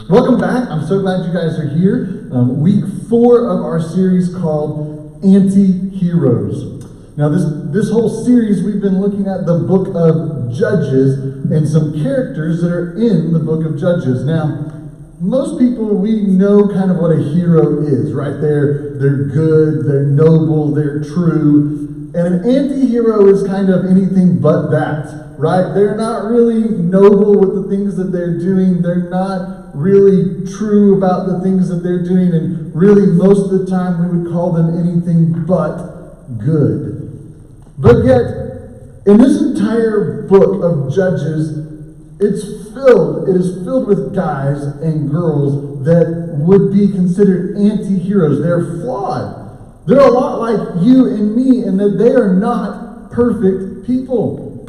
Welcome back. I'm so glad you guys are here. Week 4 of our series called Anti-Heroes. Now this whole series we've been looking at the book of Judges and some characters that are in the book of Judges. Now, most people, we know kind of what a hero is, right? They're good, they're noble, they're true. And an anti-hero is kind of anything but that, right? They're not really noble with the things that they're doing. They're not really true about the things that they're doing. And really, most of the time, we would call them anything but good. But yet, in this entire book of Judges, it is filled with guys and girls that would be considered anti-heroes. They're flawed. They're a lot like you and me in that they are not perfect people.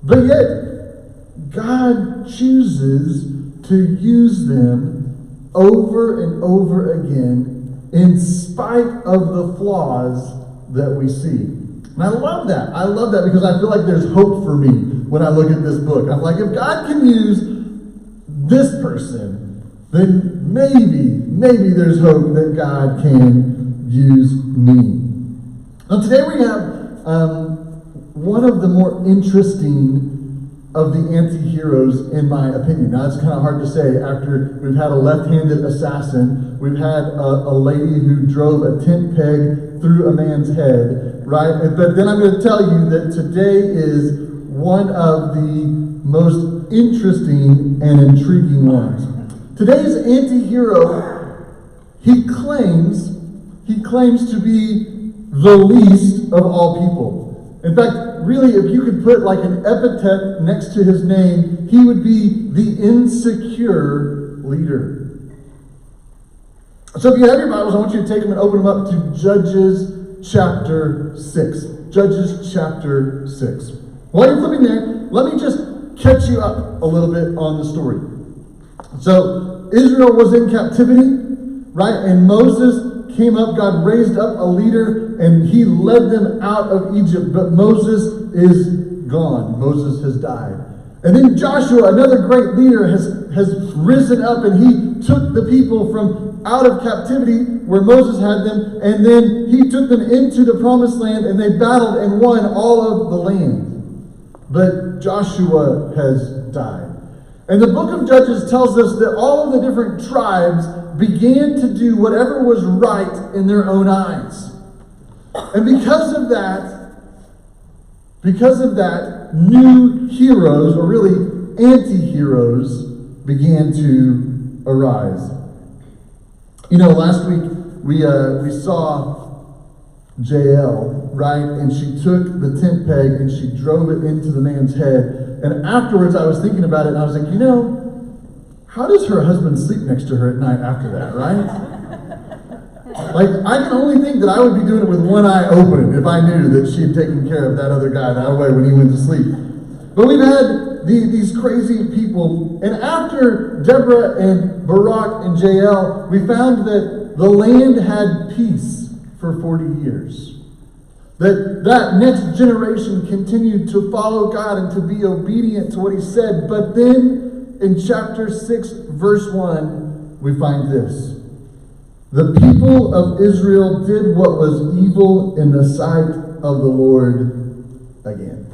But yet, God chooses to use them over and over again in spite of the flaws that we see. And I love that. I love that because I feel like there's hope for me when I look at this book. I'm like, if God can use this person, then maybe there's hope that God can use me. Now today we have one of the more interesting of the anti-heroes, in my opinion. Now it's kind of hard to say after we've had a left-handed assassin, we've had a lady who drove a tent peg through a man's head, right? But then I'm going to tell you that today is one of the most interesting and intriguing ones. Today's anti-hero, he claims to be the least of all people. In fact, really, if you could put like an epithet next to his name, he would be the insecure leader. So if you have your Bibles, I want you to take them and open them up to Judges chapter 6. Judges chapter 6. While you're flipping there, let me just catch you up a little bit on the story. So Israel was in captivity, right? And Moses came up, God raised up a leader, and he led them out of Egypt. But Moses is gone. Moses has died. And then Joshua, another great leader, has risen up, and he took the people from out of captivity where Moses had them, and then he took them into the promised land, and they battled and won all of the land. But Joshua has died. And the book of Judges tells us that all of the different tribes began to do whatever was right in their own eyes. And because of that, new heroes, or really anti-heroes, began to arise. You know, last week we saw JL, right? And she took the tent peg and she drove it into the man's head. And afterwards I was thinking about it and I was like, you know, how does her husband sleep next to her at night after that, right? Like, I can only think that I would be doing it with one eye open if I knew that she had taken care of that other guy that way when he went to sleep. But we've had these crazy people, and after Deborah and Barak and Jael, we found that the land had peace for 40 years. That next generation continued to follow God and to be obedient to what he said. But then in chapter 6, verse 1, we find this. The people of Israel did what was evil in the sight of the Lord again.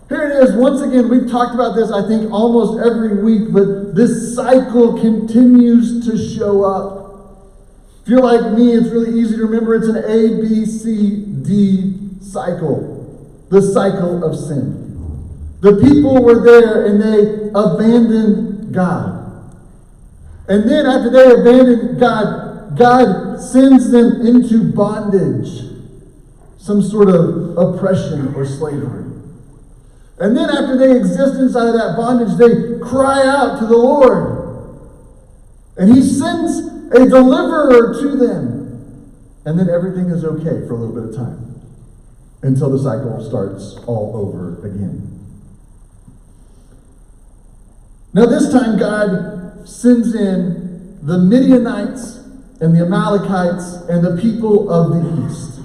Here it is. Once again, we've talked about this, I think, almost every week, but this cycle continues to show up. If you're like me, it's really easy to remember. It's an A, B, C, D cycle. The cycle of sin. The people were there and they abandoned God. And then after they abandoned God, God sends them into bondage. Some sort of oppression or slavery. And then after they exist inside of that bondage, they cry out to the Lord. And he sends a deliverer to them. And then everything is okay for a little bit of time. Until the cycle starts all over again. Now this time God sends in the Midianites and the Amalekites and the people of the east.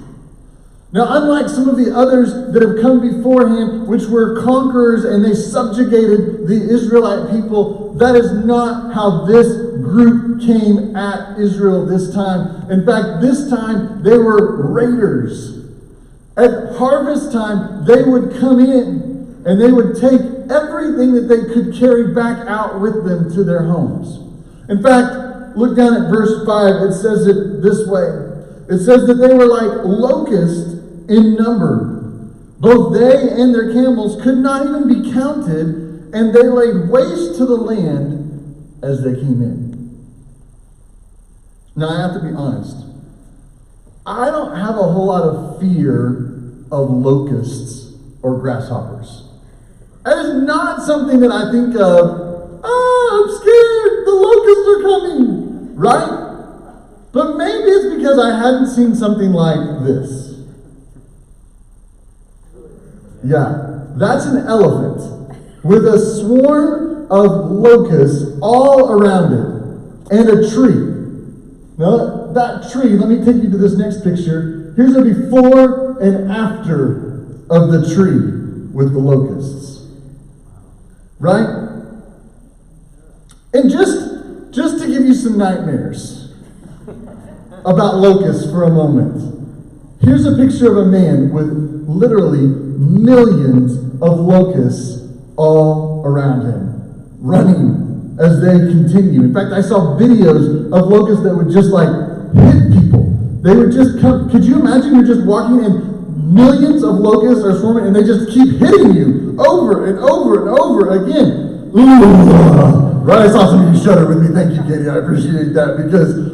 Now, unlike some of the others that have come beforehand, which were conquerors and they subjugated the Israelite people, that is not how this group came at Israel this time. In fact, this time they were raiders. At harvest time, they would come in and they would take everything that they could carry back out with them to their homes. In fact, look down at verse 5. It says it this way. It says that they were like locusts in number. Both they and their camels could not even be counted, and they laid waste to the land as they came in. Now, I have to be honest. I don't have a whole lot of fear of locusts or grasshoppers. That is not something that I think of, I'm scared, the locusts are coming, right? But maybe it's because I hadn't seen something like this. Yeah, that's an elephant with a swarm of locusts all around it and a tree. Now, that tree, let me take you to this next picture. Here's a before and after of the tree with the locusts. Right? And just to give you some nightmares about locusts for a moment. Here's a picture of a man with literally millions of locusts all around him, running as they continue. In fact, I saw videos of locusts that would just like hit people. They would just come. Could you imagine you're just walking and millions of locusts are swarming and they just keep hitting you over and over and over again? Ooh, right? I saw some of you shudder with me. Thank you, Katie. I appreciate that because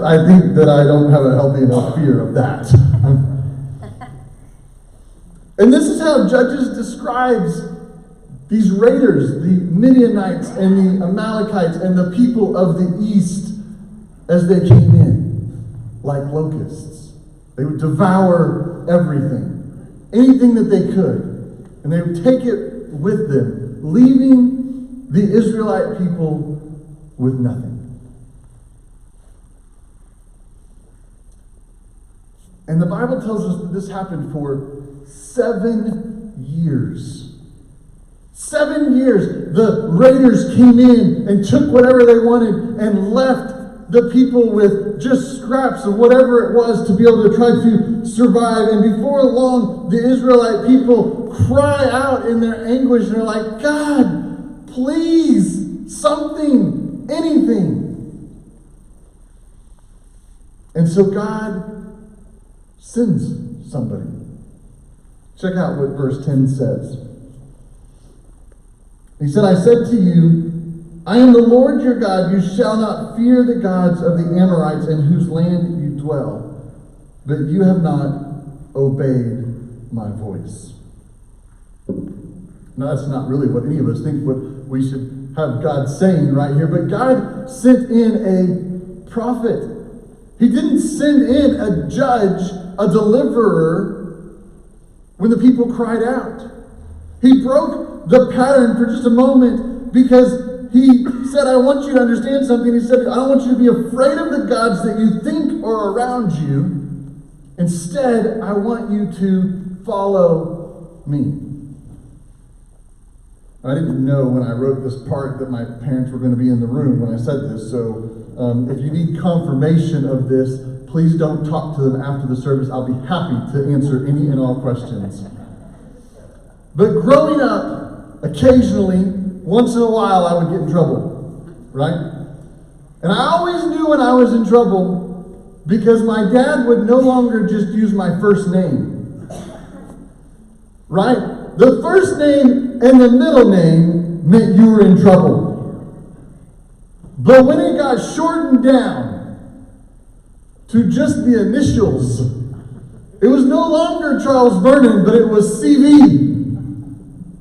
I think that I don't have a healthy enough fear of that. And this is how Judges describes these raiders, the Midianites and the Amalekites and the people of the east as they came in, like locusts. They would devour everything, anything that they could, and they would take it with them, leaving the Israelite people with nothing. And the Bible tells us that this happened for 7 years. 7 years. The raiders came in and took whatever they wanted and left the people with just scraps of whatever it was to be able to try to survive. And before long, the Israelite people cry out in their anguish and they're like, God, please, something, anything. And so God sends somebody. Check out what verse 10 says. He said, I said to you, I am the Lord your God. You shall not fear the gods of the Amorites in whose land you dwell, but you have not obeyed my voice. Now, that's not really what any of us think what we should have God saying right here, but God sent in a prophet. He didn't send in a judge, a deliverer, when the people cried out. He broke the pattern for just a moment because he said, I want you to understand something. He said, I don't want you to be afraid of the gods that you think are around you. Instead, I want you to follow me. I didn't know when I wrote this part that my parents were going to be in the room when I said this, so if you need confirmation of this, please don't talk to them after the service. I'll be happy to answer any and all questions. But growing up, occasionally, once in a while, I would get in trouble, right? And I always knew when I was in trouble because my dad would no longer just use my first name, right? The first name and the middle name meant you were in trouble. But when it got shortened down to just the initials, it was no longer Charles Vernon, but it was CV.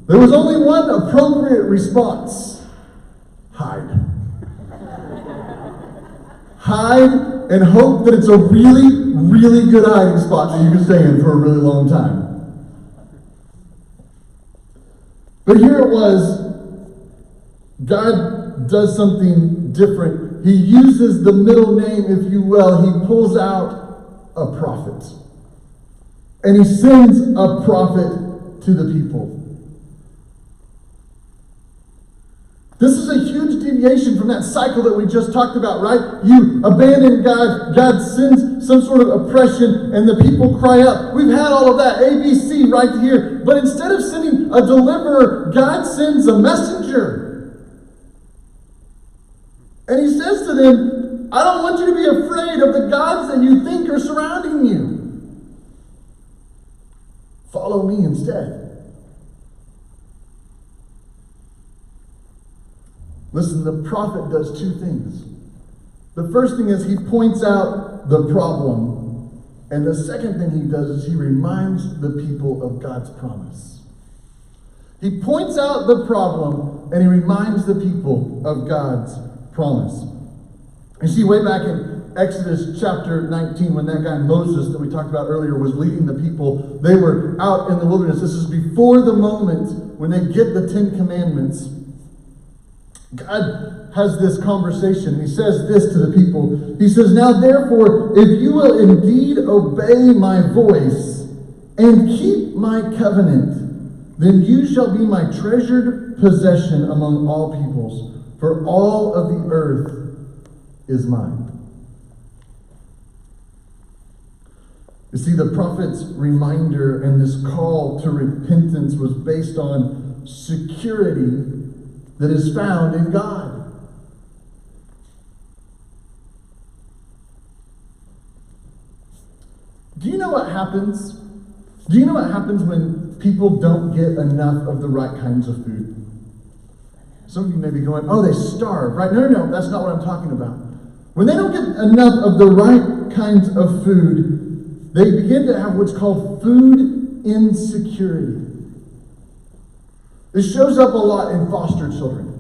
There was only one appropriate response. Hide. Hide and hope that it's a really, really good hiding spot that you can stay in for a really long time. But here it was, God does something different. He uses the middle name, if you will. He pulls out a prophet. And he sends a prophet to the people. This is a huge deviation from that cycle that we just talked about, right? You abandon God, God sends some sort of oppression, and the people cry out. We've had all of that, ABC right here. But instead of sending a deliverer, God sends a messenger. And he says to them, I don't want you to be afraid of the gods that you think are surrounding you. Follow me instead. Listen, the prophet does two things. The first thing is he points out the problem. And the second thing he does is he reminds the people of God's promise. He points out the problem and he reminds the people of God's promise. You see, way back in Exodus chapter 19, when that guy Moses that we talked about earlier was leading the people, they were out in the wilderness. This is before the moment when they get the 10 Commandments. God has this conversation. He says this to the people. He says, now therefore, if you will indeed obey my voice and keep my covenant, then you shall be my treasured possession among all peoples, for all of the earth is mine. You see, the prophet's reminder and this call to repentance was based on security that is found in God. Do you know what happens? Do you know what happens when people don't get enough of the right kinds of food? Some of you may be going, oh, they starve, right? No, that's not what I'm talking about. When they don't get enough of the right kinds of food, they begin to have what's called food insecurity. This shows up a lot in foster children,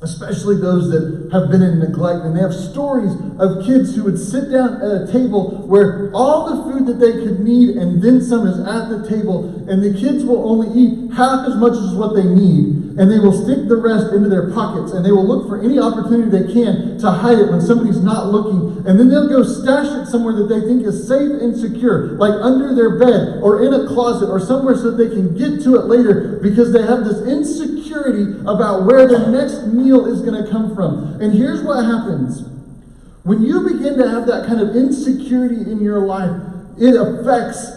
especially those that have been in neglect. And they have stories of kids who would sit down at a table where all the food that they could need and then some is at the table, and the kids will only eat half as much as what they need, and they will stick the rest into their pockets, and they will look for any opportunity they can to hide it when somebody's not looking, and then they'll go stash it somewhere that they think is safe and secure, like under their bed or in a closet or somewhere so that they can get to it later, because they have this insecurity about where their next meal is going to come from. And here's what happens. When you begin to have that kind of insecurity in your life, it affects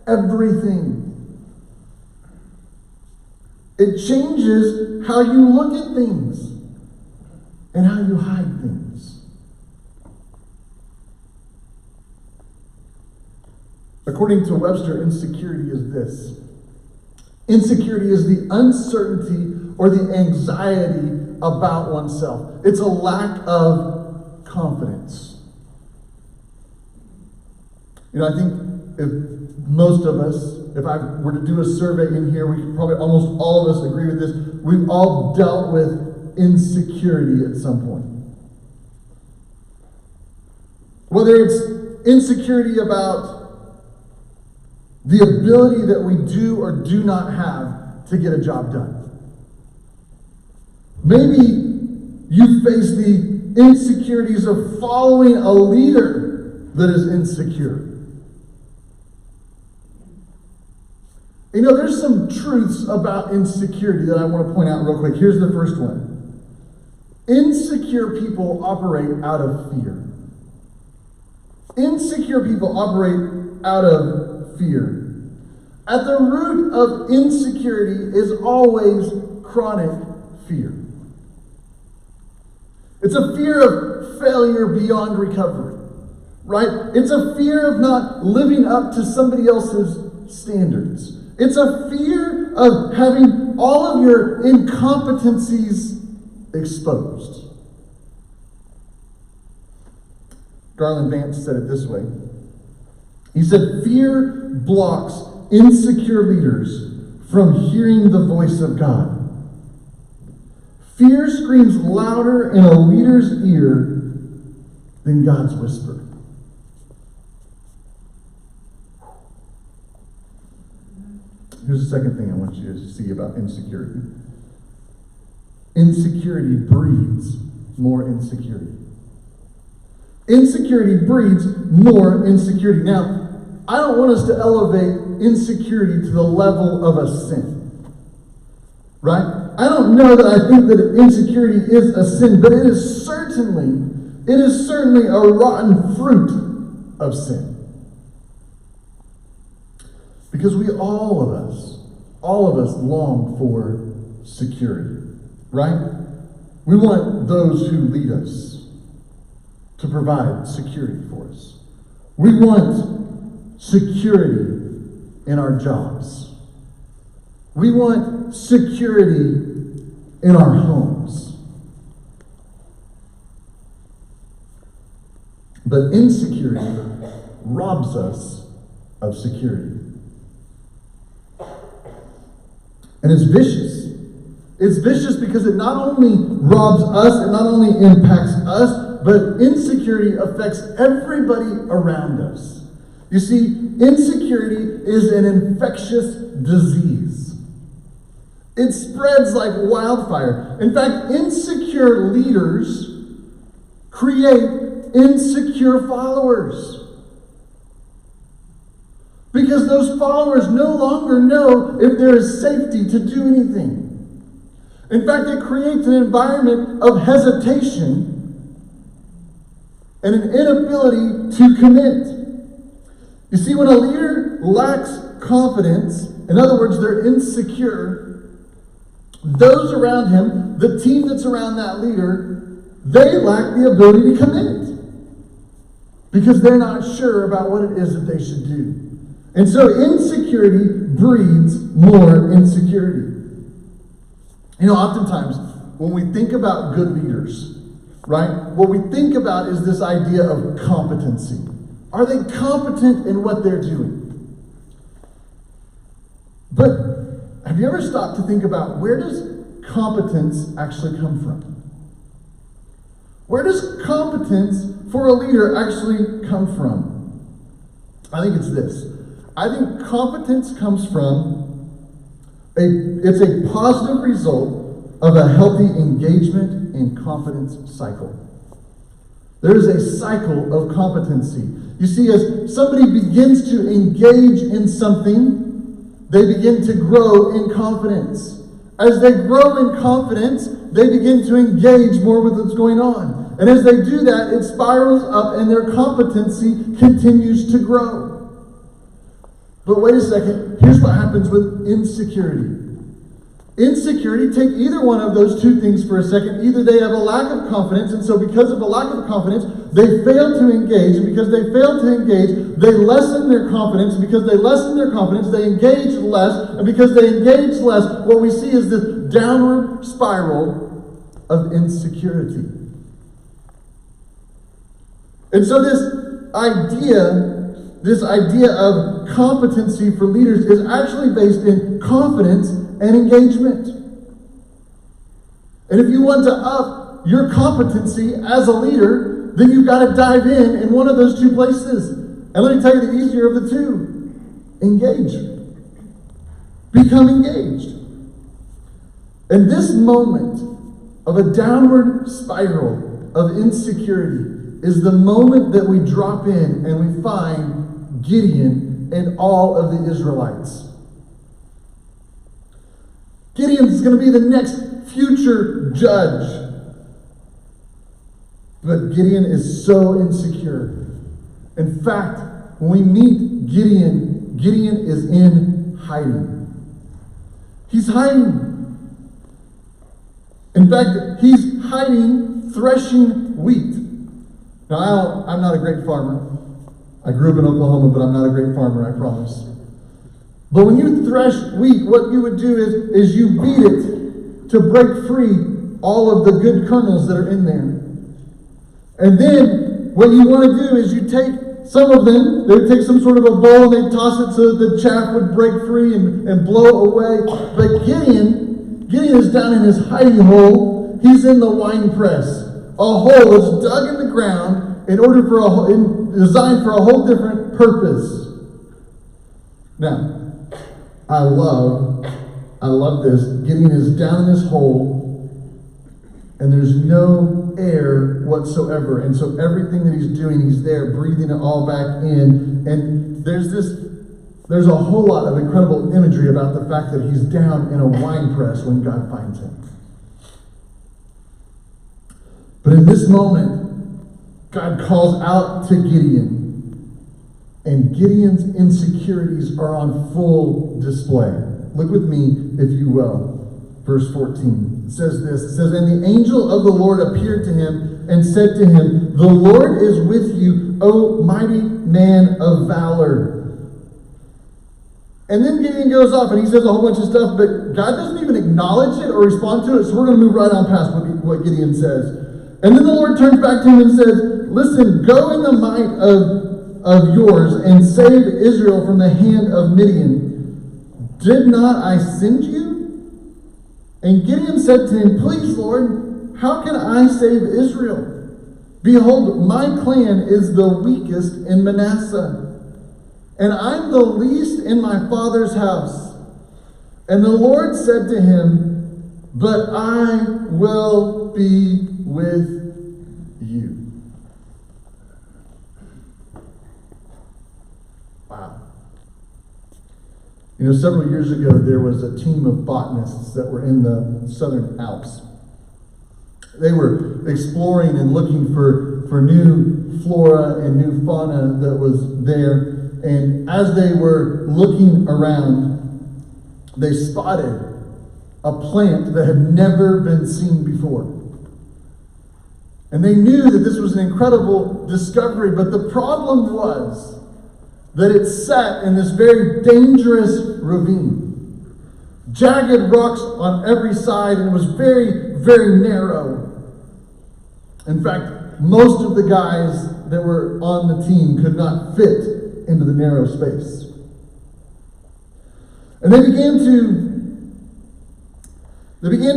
everything. It changes how you look at things and how you hide things. According to Webster, insecurity is this. Insecurity is the uncertainty or the anxiety about oneself. It's a lack of confidence. You know, I think if most of us, if I were to do a survey in here, we could probably almost all of us agree with this. We've all dealt with insecurity at some point. Whether it's insecurity about the ability that we do or do not have to get a job done. Maybe you face the insecurities of following a leader that is insecure. You know, there's some truths about insecurity that I want to point out real quick. Here's the first one. Insecure people operate out of fear. Insecure people operate out of fear. At the root of insecurity is always chronic fear. It's a fear of failure beyond recovery, right? It's a fear of not living up to somebody else's standards. It's a fear of having all of your incompetencies exposed. Garland Vance said it this way. He said, fear blocks insecure leaders from hearing the voice of God. Fear screams louder in a leader's ear than God's whisper. Here's the second thing I want you to see about insecurity. Insecurity breeds more insecurity. Insecurity breeds more insecurity. Now, I don't want us to elevate insecurity to the level of a sin. Right? I don't know that I think that insecurity is a sin, but it is certainly a rotten fruit of sin. Because all of us long for security, right? We want those who lead us to provide security for us. We want security in our jobs. We want security in our homes. But insecurity robs us of security. And it's vicious. It's vicious because it not only robs us, it not only impacts us, but insecurity affects everybody around us. You see, insecurity is an infectious disease. It spreads like wildfire. In fact, insecure leaders create insecure followers. Because those followers no longer know if there is safety to do anything. In fact, it creates an environment of hesitation and an inability to commit. You see, when a leader lacks confidence, in other words, they're insecure, those around him, the team that's around that leader, they lack the ability to commit. Because they're not sure about what it is that they should do. And so insecurity breeds more insecurity. You know, oftentimes when we think about good leaders, right, what we think about is this idea of competency. Are they competent in what they're doing? But have you ever stopped to think about, where does competence actually come from? Where does competence for a leader actually come from? I think it's this. I think competence comes from it's a positive result of a healthy engagement and confidence cycle. There is a cycle of competency. You see, as somebody begins to engage in something, they begin to grow in confidence. As they grow in confidence, they begin to engage more with what's going on. And as they do that, it spirals up and their competency continues to grow. But wait a second, here's what happens with insecurity. Insecurity, take either one of those two things for a second. Either they have a lack of confidence, and so because of a lack of confidence, they fail to engage. And because they fail to engage, they lessen their confidence. And because they lessen their confidence, they engage less. And because they engage less, what we see is this downward spiral of insecurity. And so this idea of competency for leaders is actually based in confidence and engagement. And if you want to up your competency as a leader, then you've got to dive in one of those two places. And let me tell you the easier of the two. Engage. Become engaged. And this moment of a downward spiral of insecurity is the moment that we drop in and we find Gideon and all of the Israelites. Gideon's going to be the next future judge. But Gideon is so insecure. In fact, when we meet Gideon, Gideon is in hiding. He's hiding. In fact, he's hiding, threshing wheat. Now, I'm not a great farmer. I grew up in Oklahoma, but I'm not a great farmer, I promise. But when you thresh wheat, what you would do is you beat it to break free all of the good kernels that are in there. And then what you want to do is you take some of them, they would take some sort of a bowl and they'd toss it so that the chaff would break free and blow away. But Gideon is down in his hiding hole. He's in the wine press. A hole is dug in the ground designed for a whole different purpose. Now, I love this. Gideon is down in this hole, and there's no air whatsoever. And so everything that he's doing, he's there breathing it all back in. And there's a whole lot of incredible imagery about the fact that he's down in a wine press when God finds him. But in this moment, God calls out to Gideon, and Gideon's insecurities are on full display. Look with me, if you will. Verse 14. It says this. It says, "And the angel of the Lord appeared to him and said to him, 'The Lord is with you, O mighty man of valor.'" And then Gideon goes off and he says a whole bunch of stuff, but God doesn't even acknowledge it or respond to it, so we're going to move right on past what Gideon says. And then the Lord turns back to him and says, "Listen, go in the might of yours and save Israel from the hand of Midian. Did not I send you?" And Gideon said to him, "Please, Lord, how can I save Israel? Behold, my clan is the weakest in Manasseh, and I'm the least in my father's house." And the Lord said to him, "But I will be with you." Wow. You know, several years ago, there was a team of botanists that were in the Southern Alps. They were exploring and looking for new flora and new fauna that was there. And as they were looking around, they spotted a plant that had never been seen before. And they knew that this was an incredible discovery, but the problem was that it sat in this very dangerous ravine. Jagged rocks on every side, and it was very, very narrow. In fact, most of the guys that were on the team could not fit into the narrow space. And they began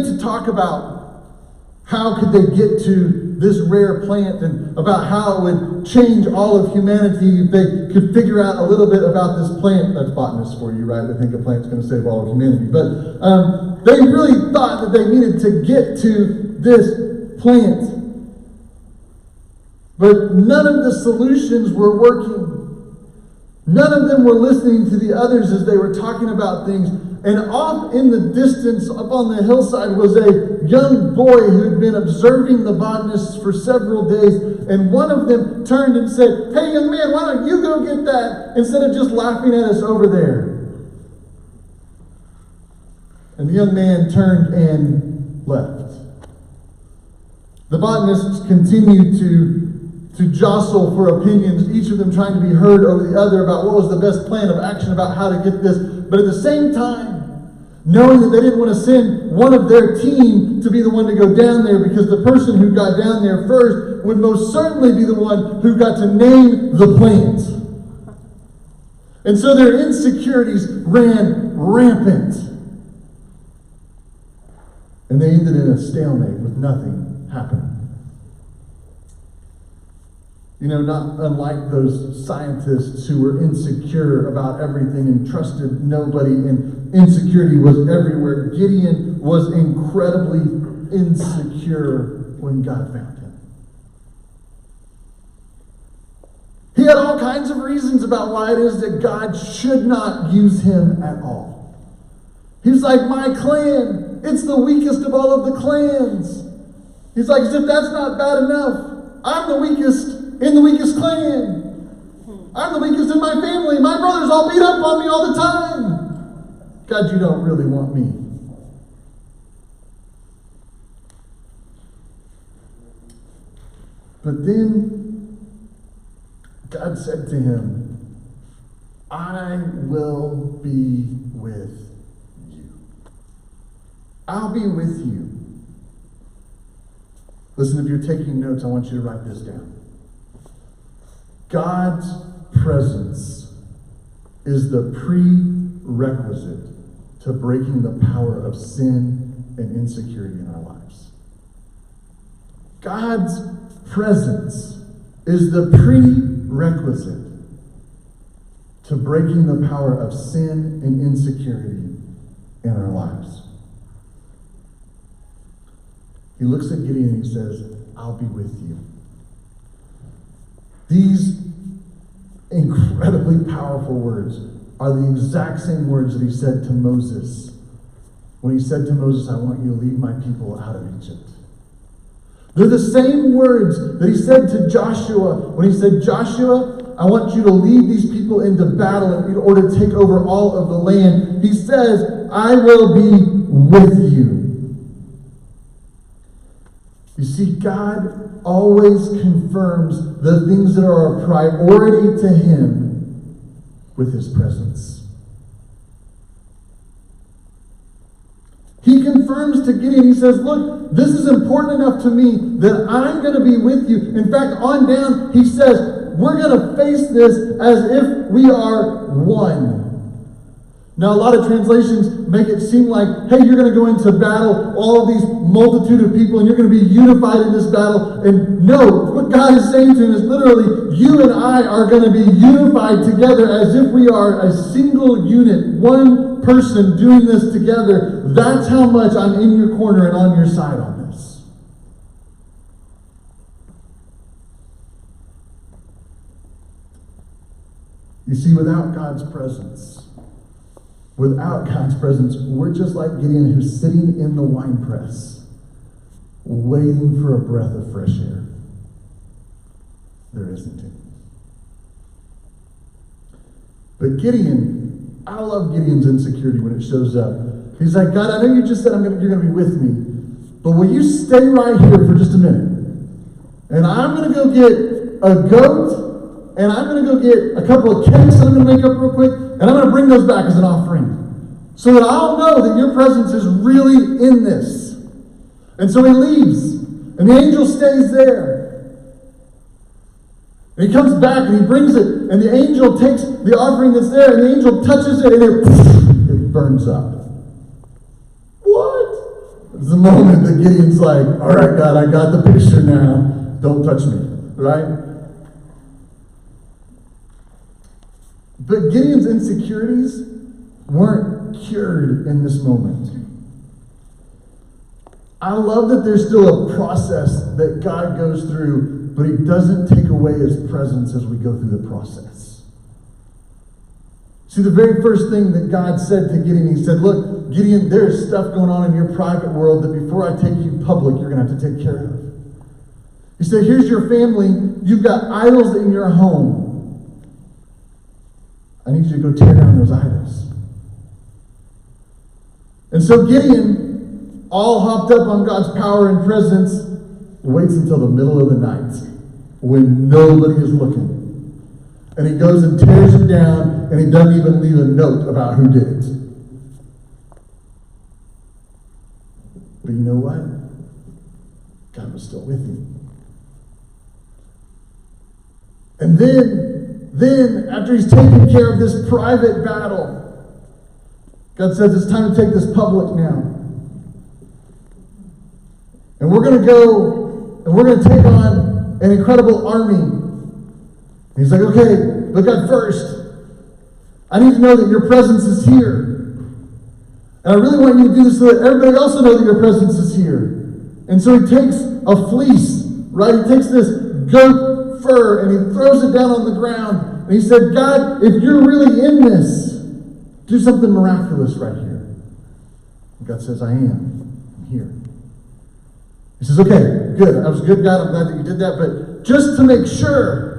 to talk about how could they get to this rare plant and about how it would change all of humanity if they could figure out a little bit about this plant. That's botanists for you, right? They think a plant's going to save all of humanity. But they really thought that they needed to get to this plant. But none of the solutions were working. None of them were listening to the others as they were talking about things. And off in the distance, up on the hillside, was a young boy who had been observing the botanists for several days. And one of them turned and said, "Hey, young man, why don't you go get that instead of just laughing at us over there?" And the young man turned and left. The botanists continued to jostle for opinions, each of them trying to be heard over the other about what was the best plan of action about how to get this. But at the same time, knowing that they didn't want to send one of their team to be the one to go down there, because the person who got down there first would most certainly be the one who got to name the plant. And so their insecurities ran rampant. And they ended in a stalemate with nothing happening. You know, not unlike those scientists who were insecure about everything and trusted nobody, and insecurity was everywhere. Gideon was incredibly insecure when God found him. He had all kinds of reasons about why it is that God should not use him at all. He was like, "My clan, it's the weakest of all of the clans." He's like, as if that's not bad enough, I'm the weakest in the weakest clan. I'm the weakest in my family. My brothers all beat up on me all the time. God, you don't really want me. But then God said to him, "I will be with you. I'll be with you." Listen, if you're taking notes, I want you to write this down. God's presence is the prerequisite to breaking the power of sin and insecurity in our lives. God's presence is the prerequisite to breaking the power of sin and insecurity in our lives. He looks at Gideon and he says, I'll be with you. These incredibly powerful words are the exact same words that he said to Moses when he said to Moses, I want you to lead my people out of Egypt. They're the same words that he said to Joshua when he said, Joshua, I want you to lead these people into battle in order to take over all of the land. He says, I will be with you. You see, God always confirms the things that are a priority to him with his presence. He confirms to Gideon, he says, look, this is important enough to me that I'm going to be with you. In fact, on down, he says, we're going to face this as if we are one. Now, a lot of translations make it seem like, hey, you're going to go into battle, all of these multitude of people, and you're going to be unified in this battle. And no, what God is saying to him is literally, you and I are going to be unified together as if we are a single unit, one person doing this together. That's how much I'm in your corner and on your side on this. You see, without God's presence, we're just like Gideon, who's sitting in the winepress, waiting for a breath of fresh air. There isn't any. But Gideon, I love Gideon's insecurity when it shows up. He's like, God, I know you just said you're going to be with me, but will you stay right here for just a minute? And I'm going to go get a goat, and I'm going to go get a couple of cakes that I'm going to make up real quick, and I'm going to bring those back as an offering, so that I'll know that your presence is really in this. And so he leaves, and the angel stays there. And he comes back, and he brings it, and the angel takes the offering that's there, and the angel touches it, and it burns up. What? It's the moment that Gideon's like, all right, God, I got the picture now. Don't touch me, right? But Gideon's insecurities weren't cured in this moment. I love that there's still a process that God goes through, but he doesn't take away his presence as we go through the process. See, the very first thing that God said to Gideon, he said, look, Gideon, there's stuff going on in your private world that before I take you public, you're going to have to take care of. He said, here's your family. You've got idols in your home. I need you to go tear down those idols. And so Gideon, all hopped up on God's power and presence, waits until the middle of the night when nobody is looking. And he goes and tears them down, and he doesn't even leave a note about who did it. But you know what? God was still with him. And then, after he's taken care of this private battle, God says it's time to take this public now. And we're going to go, and we're going to take on an incredible army. And he's like, okay, but God, first, I need to know that your presence is here. And I really want you to do this so that everybody else will know that your presence is here. And so he takes a fleece, right? He takes this goat fur and he throws it down on the ground. And he said, God, if you're really in this, do something miraculous right here. And God says, I am. I'm here. He says, okay, good. That was good, God. I'm glad that you did that. But just to make sure,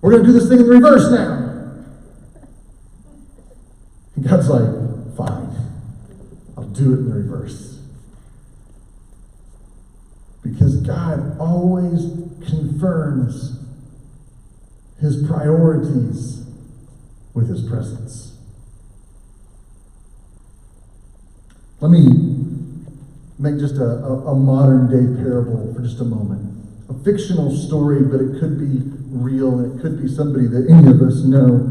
we're going to do this thing in reverse now. And God's like, fine. I'll do it in reverse. Because God always confirms his priorities with his presence. Let me make just a modern day parable for just a moment. A fictional story, but it could be real, and it could be somebody that any of us know.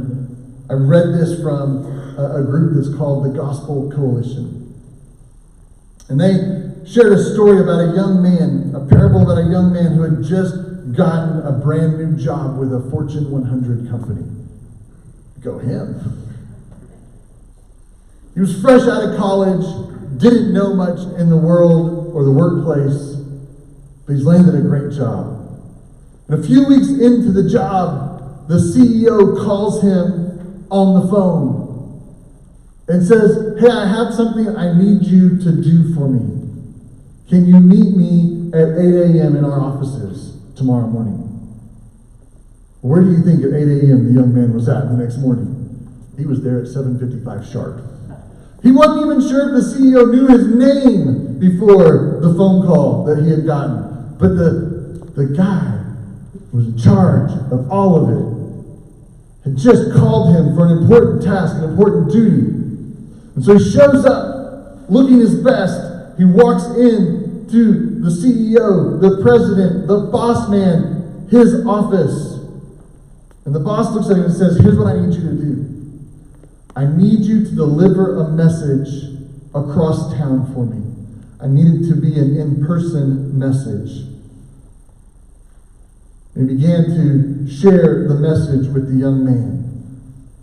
I read this from a group that's called the Gospel Coalition. And they shared a story about a young man, a parable about a young man who had just gotten a brand new job with a Fortune 100 company. Go him. He was fresh out of college, didn't know much in the world or the workplace. but he's landed a great job. And a few weeks into the job, the CEO calls him on the phone and says, hey, I have something I need you to do for me. Can you meet me at 8 a.m. in our offices tomorrow morning? Where do you think at 8 a.m. the young man was at the next morning? He was there at 7:55 sharp. He wasn't even sure if the CEO knew his name before the phone call that he had gotten. But the guy who was in charge of all of it had just called him for an important task, an important duty. And so he shows up looking his best. He walks in to the CEO, the president, the boss man, his office. And the boss looks at him and says, here's what I need you to do. I need you to deliver a message across town for me. I need it to be an in-person message. And he began to share the message with the young man.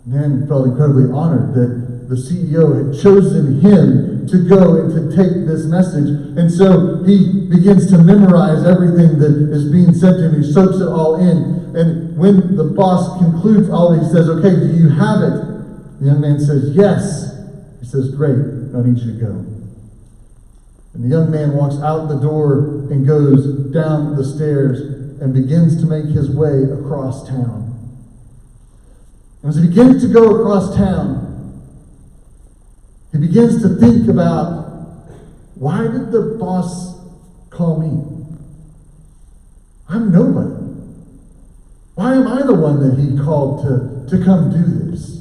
The man felt incredibly honored that the CEO had chosen him to go and to take this message. And so he begins to memorize everything that is being said to him. He soaks it all in. And when the boss concludes all, he says, okay, do you have it? The young man says, yes. He says, great, I need you to go. And the young man walks out the door and goes down the stairs and begins to make his way across town. And as he begins to go across town, he begins to think about, why did the boss call me? I'm nobody. Why am I the one that he called to come do this?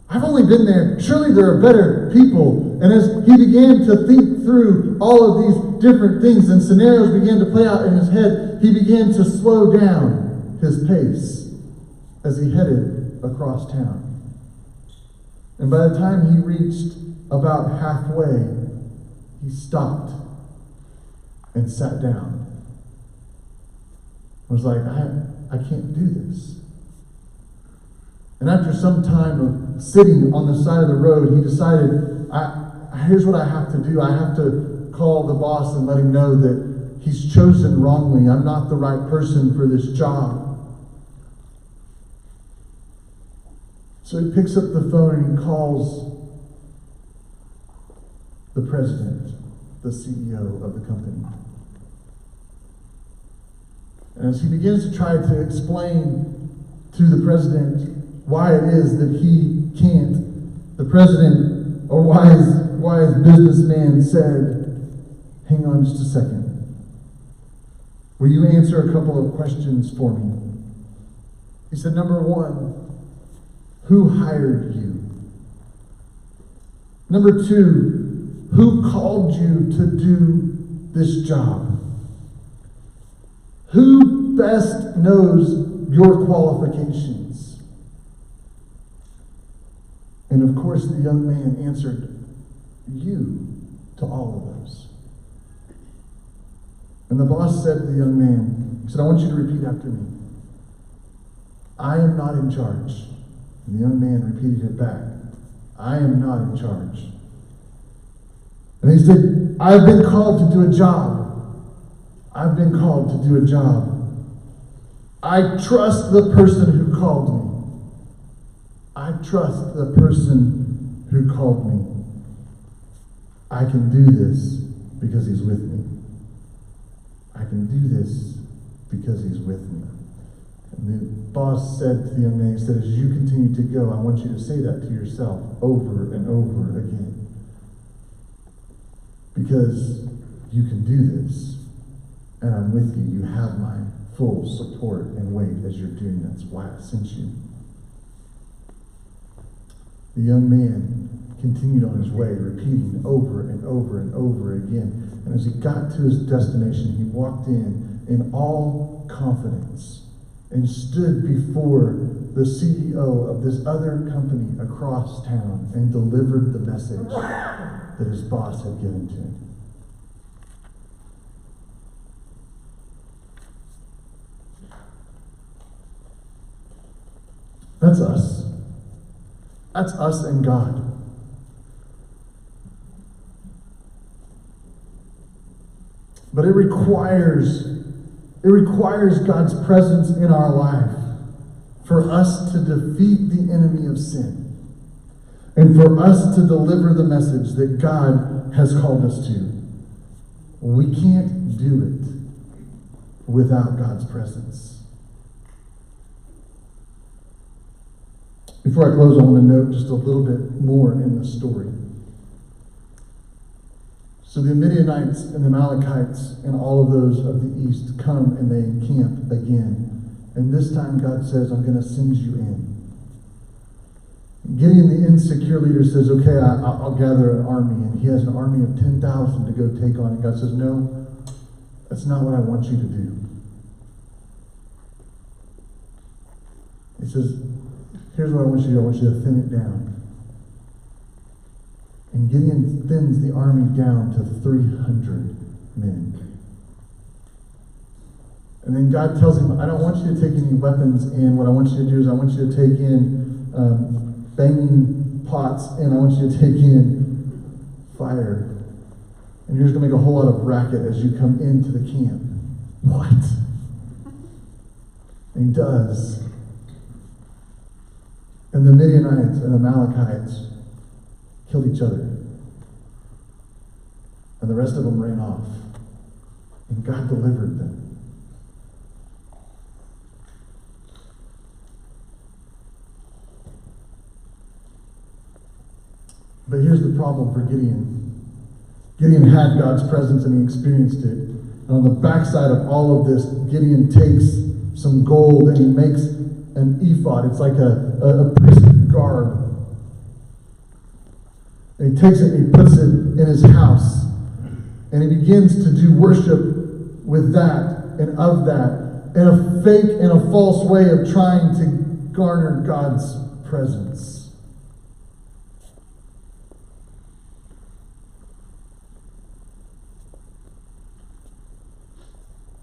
I've only been there. Surely there are better people. And as he began to think through all of these different things and scenarios began to play out in his head, he began to slow down his pace as he headed across town. And by the time he reached about halfway, he stopped and sat down. I was like, I can't do this. And after some time of sitting on the side of the road, he decided, here's what I have to do. I have to call the boss and let him know that he's chosen wrongly. I'm not the right person for this job. So he picks up the phone and he calls the president, the CEO of the company. And as he begins to try to explain to the president why it is that he can't, the president, or wise businessman said, hang on just a second. Will you answer a couple of questions for me? He said, number one, who hired you? Number two, who called you to do this job? Who best knows your qualifications? And of course, the young man answered, you, to all of those. And the boss said to the young man, he said, I want you to repeat after me. I am not in charge. And the young man repeated it back. I am not in charge. And he said, I've been called to do a job. I've been called to do a job. I trust the person who called me. I trust the person who called me. I can do this because he's with me. I can do this because he's with me. And the boss said to the young man, he said, as you continue to go, I want you to say that to yourself over and over again. Because you can do this. And I'm with you. You have my full support and weight as you're doing. That's why I sent you. The young man continued on his way, repeating over and over and over again. And as he got to his destination, he walked in all confidence and stood before the CEO of this other company across town and delivered the message that his boss had given to him. That's us. That's us and God. But it requires God's presence in our life for us to defeat the enemy of sin and for us to deliver the message that God has called us to. We can't do it without God's presence. Before I close, I want to note just a little bit more in the story. So the Midianites and the Amalekites and all of those of the east come and they camp again. And this time God says, I'm going to send you in. Gideon, the insecure leader, says, okay, I'll gather an army. And he has an army of 10,000 to go take on. And God says, no, that's not what I want you to do. He says, here's what I want you to do. I want you to thin it down. And Gideon thins the army down to 300 men. And then God tells him, I don't want you to take any weapons in. What I want you to do is I want you to take in banging pots, and I want you to take in fire. And you're just going to make a whole lot of racket as you come into the camp. What? And he does. And the Midianites and the Amalekites killed each other. And the rest of them ran off. And God delivered them. But here's the problem for Gideon. Gideon had God's presence and he experienced it. And on the backside of all of this, Gideon takes some gold and he makes an ephod. It's like a priest's garb. And he takes it and he puts it in his house. And he begins to do worship with that and of that in a fake and a false way of trying to garner God's presence.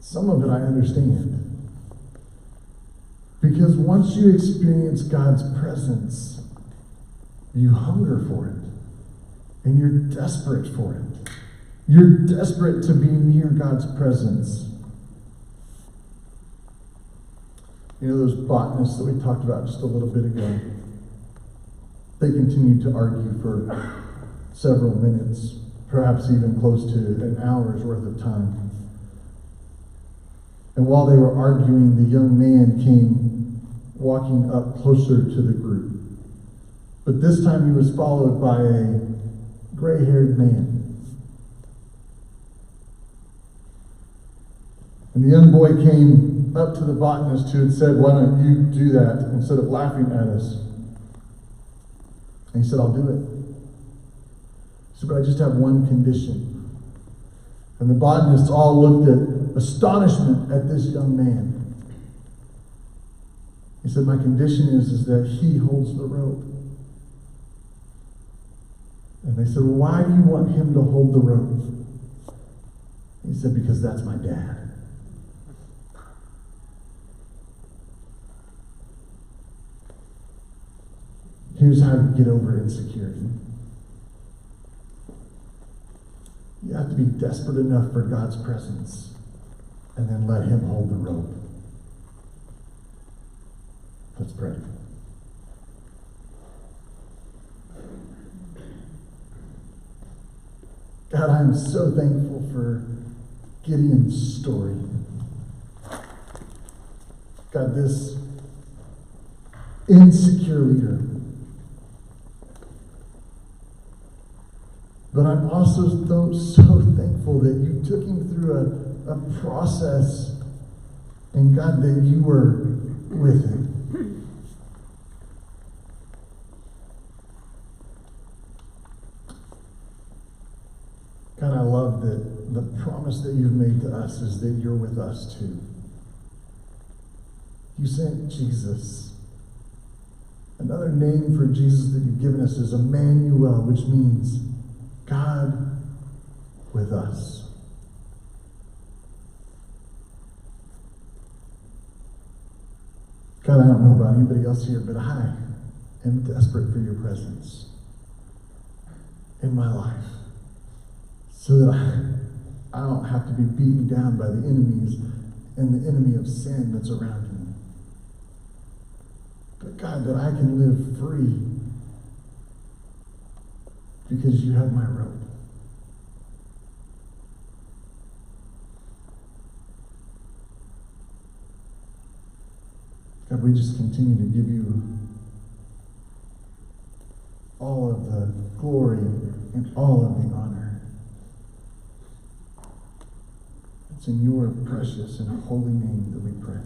Some of it I understand. Because once you experience God's presence, you hunger for it. And you're desperate for it. You're desperate to be near God's presence. You know those botanists that we talked about just a little bit ago? They continued to argue for several minutes, perhaps even close to an hour's worth of time. And while they were arguing, the young man came walking up closer to the group. But this time he was followed by a gray-haired man. And the young boy came up to the botanist who had said, why don't you do that instead of laughing at us? And he said, I'll do it. He said, but I just have one condition. And the botanists all looked at astonishment at this young man. He said, my condition is that he holds the rope. And they said, well, why do you want him to hold the rope? He said, because that's my dad. Here's how you get over insecurity. You have to be desperate enough for God's presence and then let him hold the rope. Let's pray. God, I am so thankful for Gideon's story. God, this insecure leader. But I'm also so thankful that you took him through a process, and God, that you were with him. God, I love that the promise that you've made to us is that you're with us too. You sent Jesus. Another name for Jesus that you've given us is Emmanuel, which means God with us. God, I don't know about anybody else here, but I am desperate for your presence in my life so that I don't have to be beaten down by the enemies and the enemy of sin that's around me. But God, that I can live free because you have my rope. God, we just continue to give you all of the glory and all of the honor. It's in your precious and holy name that we pray.